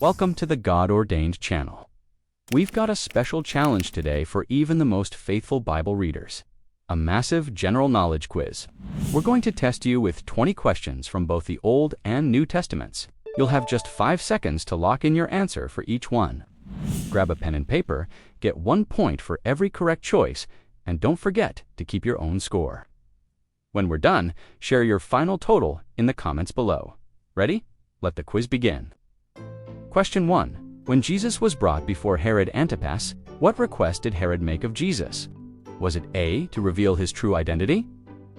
Welcome to the God-Ordained channel. We've got a special challenge today for even the most faithful Bible readers. A massive general knowledge quiz. We're going to test you with 20 questions from both the Old and New Testaments. You'll have just 5 seconds to lock in your answer for each one. Grab a pen and paper, get 1 point for every correct choice, and don't forget to keep your own score. When we're done, share your final total in the comments below. Ready? Let the quiz begin. Question 1. When Jesus was brought before Herod Antipas, what request did Herod make of Jesus? Was it A, to reveal his true identity?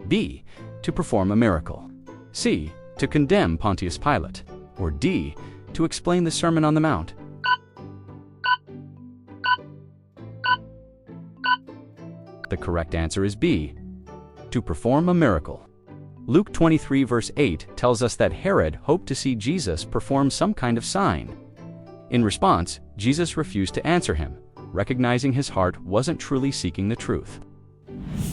B, to perform a miracle? C, to condemn Pontius Pilate? Or D, to explain the Sermon on the Mount? The correct answer is B, to perform a miracle. Luke 23 verse 8 tells us that Herod hoped to see Jesus perform some kind of sign. In response, Jesus refused to answer him, recognizing his heart wasn't truly seeking the truth.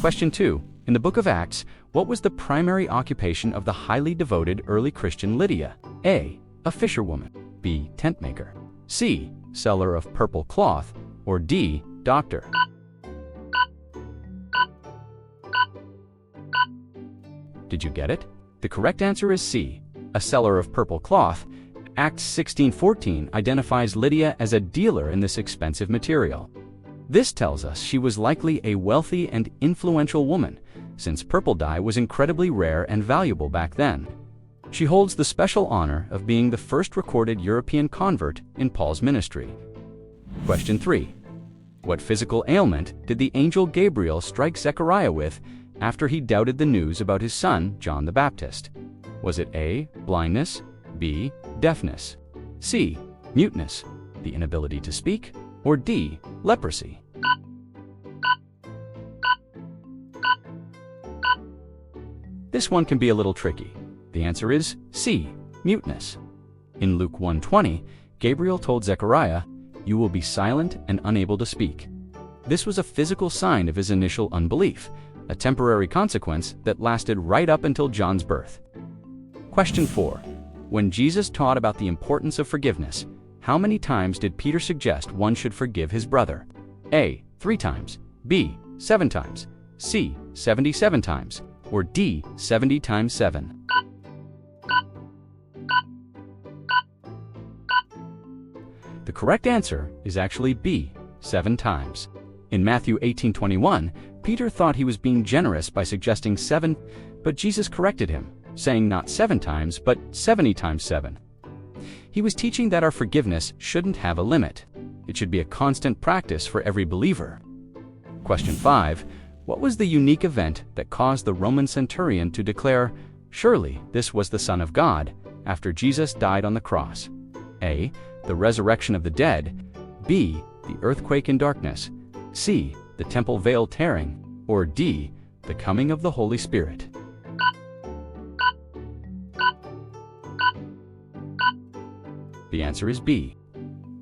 Question 2. In the book of Acts, what was the primary occupation of the highly devoted early Christian Lydia? A, a fisherwoman. B, tent maker. C, seller of purple cloth. Or D, doctor. Did you get it? The correct answer is C, a seller of purple cloth. Acts 16:14 identifies Lydia as a dealer in this expensive material. This tells us she was likely a wealthy and influential woman, since purple dye was incredibly rare and valuable back then. She holds the special honor of being the first recorded European convert in Paul's ministry. Question 3. What physical ailment did the angel Gabriel strike Zechariah with after he doubted the news about his son, John the Baptist? Was it A, blindness, B, deafness, C, muteness, the inability to speak, or D, leprosy? This one can be a little tricky. The answer is C, muteness. In Luke 1:20, Gabriel told Zechariah, "You will be silent and unable to speak." This was a physical sign of his initial unbelief, a temporary consequence that lasted right up until John's birth. Question 4. When Jesus taught about the importance of forgiveness, how many times did Peter suggest one should forgive his brother? A, 3 times, B, 7 times, C, 77 times, or D, 70 times 7? The correct answer is actually B, 7 times. In Matthew 18:21, Peter thought he was being generous by suggesting 7, but Jesus corrected him, saying not 7 times, but 70 times 7. He was teaching that our forgiveness shouldn't have a limit. It should be a constant practice for every believer. Question 5. What was the unique event that caused the Roman centurion to declare, "Surely this was the Son of God," after Jesus died on the cross? A, the resurrection of the dead. B, the earthquake and darkness. C, the temple veil tearing. Or D, the coming of the Holy Spirit? The answer is B,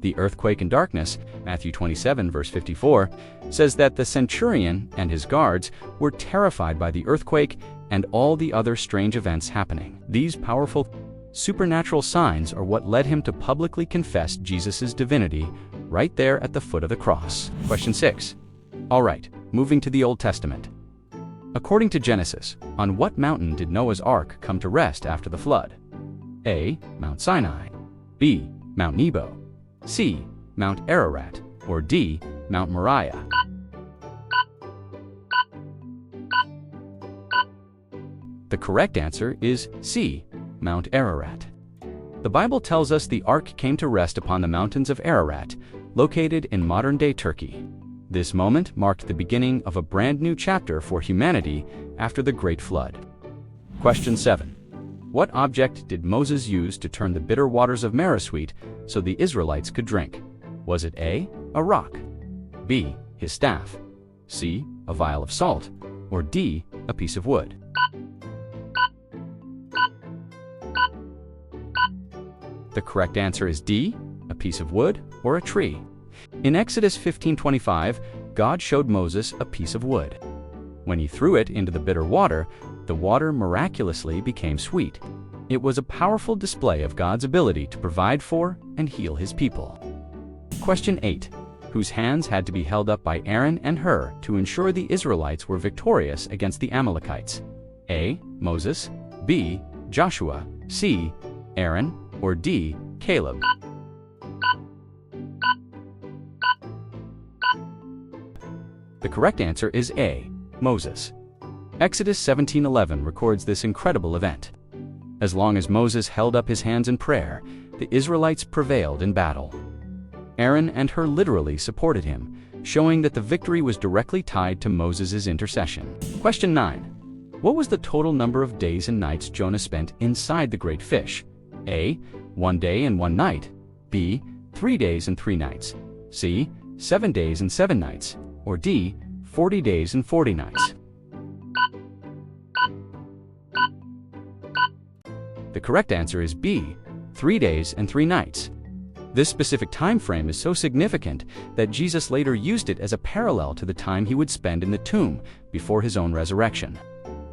the earthquake and darkness. Matthew 27 verse 54 says that the centurion and his guards were terrified by the earthquake and all the other strange events happening. These powerful supernatural signs are what led him to publicly confess Jesus' divinity right there at the foot of the cross. Question 6. All right, moving to the Old Testament. According to Genesis, on what mountain did Noah's Ark come to rest after the flood? A, Mount Sinai. B, Mount Nebo. C, Mount Ararat. Or D, Mount Moriah? The correct answer is C, Mount Ararat. The Bible tells us the ark came to rest upon the mountains of Ararat, located in modern-day Turkey. This moment marked the beginning of a brand new chapter for humanity after the Great Flood. Question 7. What object did Moses use to turn the bitter waters of Meribah sweet so the Israelites could drink? Was it A, a rock, B, his staff, C, a vial of salt, or D, a piece of wood? The correct answer is D, a piece of wood or a tree. In Exodus 15:25, God showed Moses a piece of wood. When he threw it into the bitter water, the water miraculously became sweet. It was a powerful display of God's ability to provide for and heal his people. Question 8. Whose hands had to be held up by Aaron and Hur to ensure the Israelites were victorious against the Amalekites? A. Moses, B. Joshua, C. Aaron, or D. Caleb? The correct answer is A. Moses. Exodus 17:11 records this incredible event. As long as Moses held up his hands in prayer, the Israelites prevailed in battle. Aaron and Hur literally supported him, showing that the victory was directly tied to Moses' intercession. Question 9. What was the total number of days and nights Jonah spent inside the great fish? A. 1 day and 1 night, B. 3 days and 3 nights, C. 7 days and 7 nights, or D. 40 days and 40 nights? The correct answer is B. 3 days and 3 nights. This specific time frame is so significant that Jesus later used it as a parallel to the time he would spend in the tomb before his own resurrection.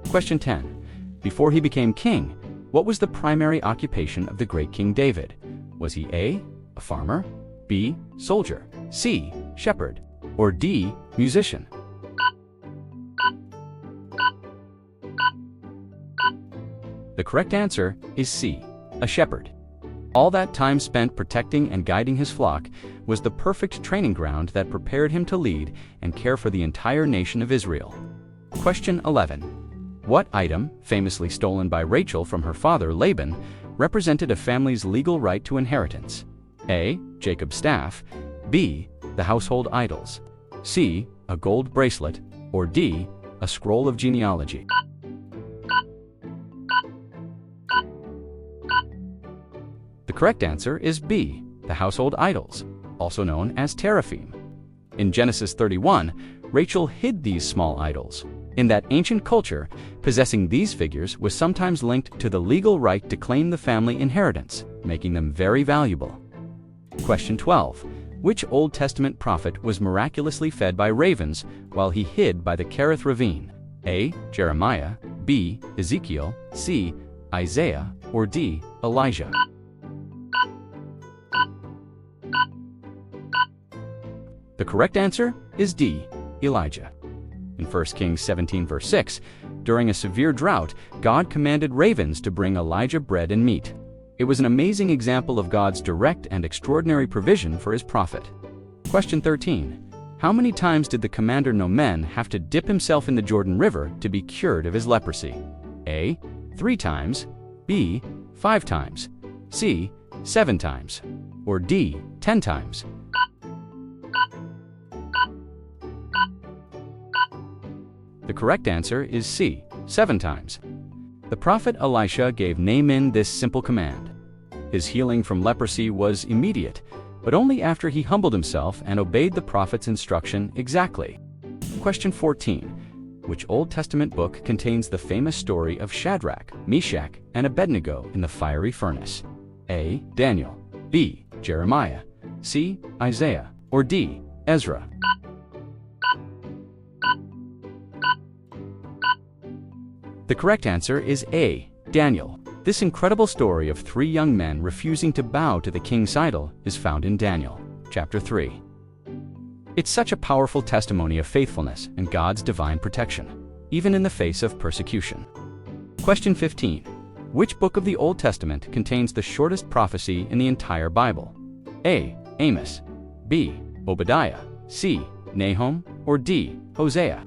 Question 10. Before he became king, what was the primary occupation of the great King David? Was he A. a farmer, B. soldier, C. shepherd, or D. musician? The correct answer is C. a shepherd. All that time spent protecting and guiding his flock was the perfect training ground that prepared him to lead and care for the entire nation of Israel. Question 11. What item, famously stolen by Rachel from her father Laban, represented a family's legal right to inheritance? A. Jacob's staff, B. the household idols, C. a gold bracelet, or D. a scroll of genealogy? The correct answer is B. the household idols, also known as teraphim. In Genesis 31, Rachel hid these small idols. In that ancient culture, possessing these figures was sometimes linked to the legal right to claim the family inheritance, making them very valuable. Question 12. Which Old Testament prophet was miraculously fed by ravens while he hid by the Kerith ravine? A. Jeremiah, B. Ezekiel, C. Isaiah, or D. Elijah? The correct answer is D. Elijah. In 1 Kings 17 verse 6, during a severe drought, God commanded ravens to bring Elijah bread and meat. It was an amazing example of God's direct and extraordinary provision for his prophet. Question 13. How many times did the commander Nomen have to dip himself in the Jordan River to be cured of his leprosy? A. 3 times, B. 5 times, C. 7 times, or D. 10 times? The correct answer is C. 7 times. The prophet Elisha gave Naaman this simple command. His healing from leprosy was immediate, but only after he humbled himself and obeyed the prophet's instruction exactly. Question 14. Which Old Testament book contains the famous story of Shadrach, Meshach, and Abednego in the fiery furnace? A. Daniel, B. Jeremiah, C. Isaiah, or D. Ezra? The correct answer is A. Daniel. This incredible story of 3 young men refusing to bow to the king's idol is found in Daniel, chapter 3. It's such a powerful testimony of faithfulness and God's divine protection, even in the face of persecution. Question 15. Which book of the Old Testament contains the shortest prophecy in the entire Bible? A. Amos, B. Obadiah, C. Nahum, or D. Hosea?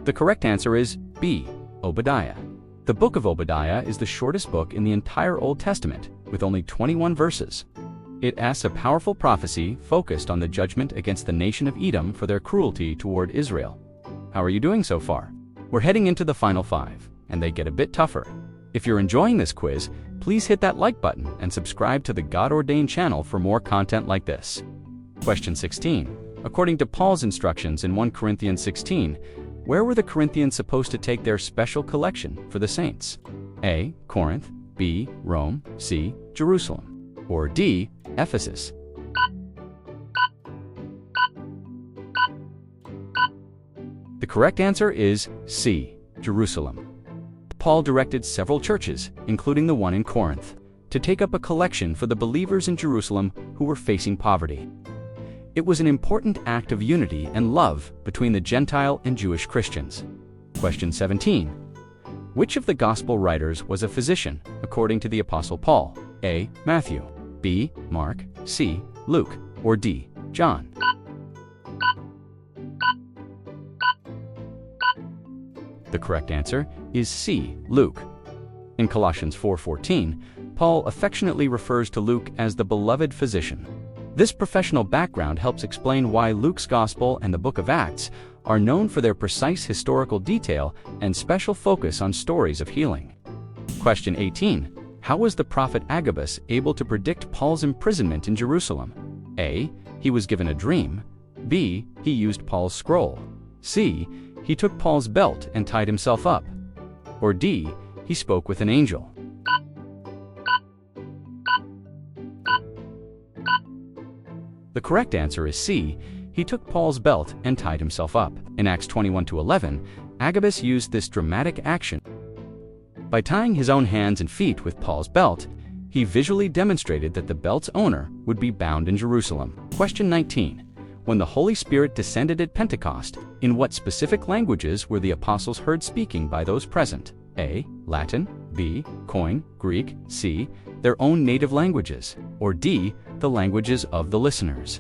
The correct answer is B. Obadiah. The book of Obadiah is the shortest book in the entire Old Testament, with only 21 verses. It asks a powerful prophecy focused on the judgment against the nation of Edom for their cruelty toward Israel. How are you doing so far? We're heading into the final 5, and they get a bit tougher. If you're enjoying this quiz, please hit that like button and subscribe to the God-ordained channel for more content like this. Question 16. According to Paul's instructions in 1 Corinthians 16, where were the Corinthians supposed to take their special collection for the saints? A. Corinth, B. Rome, C. Jerusalem, or D. Ephesus? The correct answer is C, Jerusalem. Paul directed several churches, including the one in Corinth, to take up a collection for the believers in Jerusalem who were facing poverty. It was an important act of unity and love between the Gentile and Jewish Christians. Question 17. Which of the gospel writers was a physician, according to the Apostle Paul? A. Matthew, B. Mark, C. Luke, or D. John? The correct answer is C. Luke. In Colossians 4:14, Paul affectionately refers to Luke as the beloved physician. This professional background helps explain why Luke's Gospel and the Book of Acts are known for their precise historical detail and special focus on stories of healing. Question 18. How was the prophet Agabus able to predict Paul's imprisonment in Jerusalem? A. He was given a dream. B. He used Paul's scroll. C. He took Paul's belt and tied himself up. Or D. He spoke with an angel. The correct answer is C. He took Paul's belt and tied himself up. In Acts 21-11, Agabus used this dramatic action. By tying his own hands and feet with Paul's belt, he visually demonstrated that the belt's owner would be bound in Jerusalem. Question 19. When the Holy Spirit descended at Pentecost, in what specific languages were the apostles heard speaking by those present? A. Latin, B. Koine, Greek, C. Their own native languages, or D. The languages of the listeners.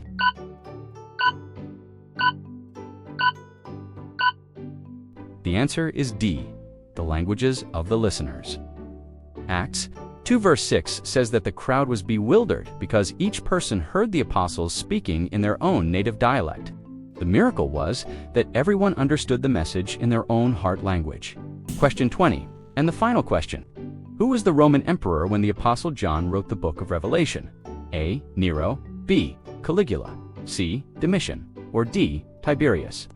The answer is D. The languages of the listeners. Acts 2 verse 6 says that the crowd was bewildered because each person heard the apostles speaking in their own native dialect. The miracle was that everyone understood the message in their own heart language. Question 20, and the final question. Who was the Roman emperor when the Apostle John wrote the book of Revelation? A. Nero, B. Caligula, C. Domitian, or D. Tiberius?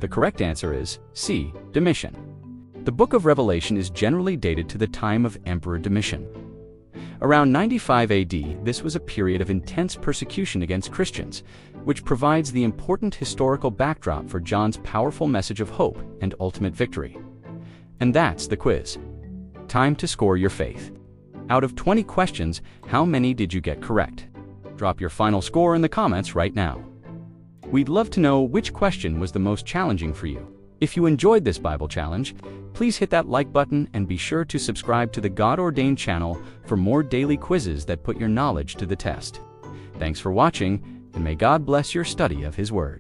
The correct answer is C. Domitian. The book of Revelation is generally dated to the time of Emperor Domitian. Around 95 AD, this was a period of intense persecution against Christians, which provides the important historical backdrop for John's powerful message of hope and ultimate victory. And that's the quiz. Time to score your faith. Out of 20 questions, how many did you get correct? Drop your final score in the comments right now. We'd love to know which question was the most challenging for you. If you enjoyed this Bible challenge, please hit that like button and be sure to subscribe to the God Ordained channel for more daily quizzes that put your knowledge to the test. Thanks for watching, and may God bless your study of His Word.